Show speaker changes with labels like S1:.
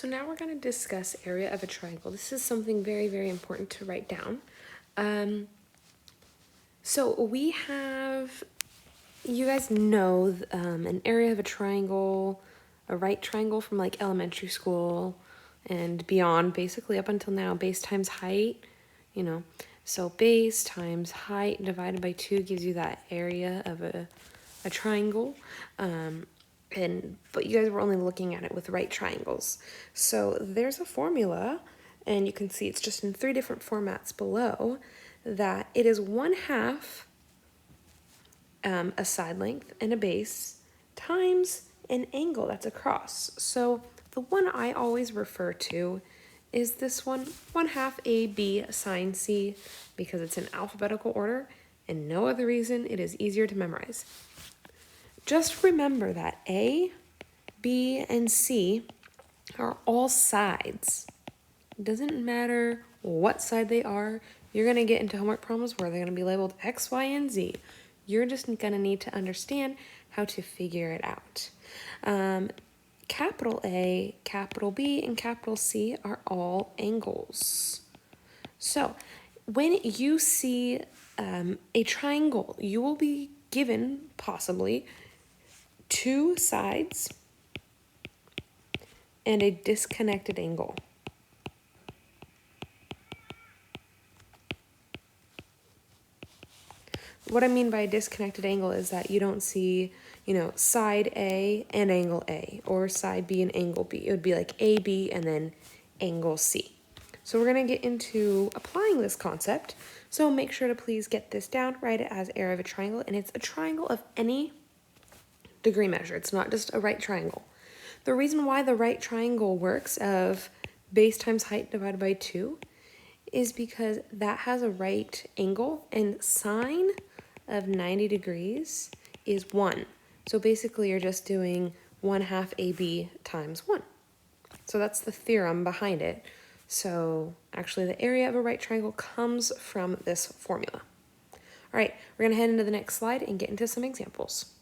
S1: So now we're going to discuss area of a triangle. This is something very, very important to write down. So we have, you guys know an area of a triangle, a right triangle from like elementary school and beyond, basically up until now, base times height, you know. So base times height divided by 2 gives you that area of a triangle. But you guys were only looking at it with right triangles. So there's a formula, and you can see it's just in 3 different formats below, that it is 1/2 a side length and a base times an angle that's across. So the one I always refer to is this one, 1/2 AB sine C, because it's in alphabetical order, and no other reason. It is easier to memorize. Just remember that A, B, and C are all sides. It doesn't matter what side they are. You're going to get into homework problems where they're going to be labeled X, Y, and Z. You're just going to need to understand how to figure it out. Capital A, capital B, and capital C are all angles. So when you see a triangle, you will be given possibly 2 sides and a disconnected angle. What I mean by a disconnected angle is that you don't see, side A and angle A, or side B and angle B. It would be like AB and then angle C. So we're going to get into applying this concept. So make sure to please get this down, write it as area of a triangle, and it's a triangle of any degree measure. It's not just a right triangle. The reason why the right triangle works of base times height divided by 2 is because that has a right angle, and sine of 90 degrees is 1. So basically you're just doing 1/2 AB times 1. So that's the theorem behind it. So actually the area of a right triangle comes from this formula. All right, we're going to head into the next slide and get into some examples.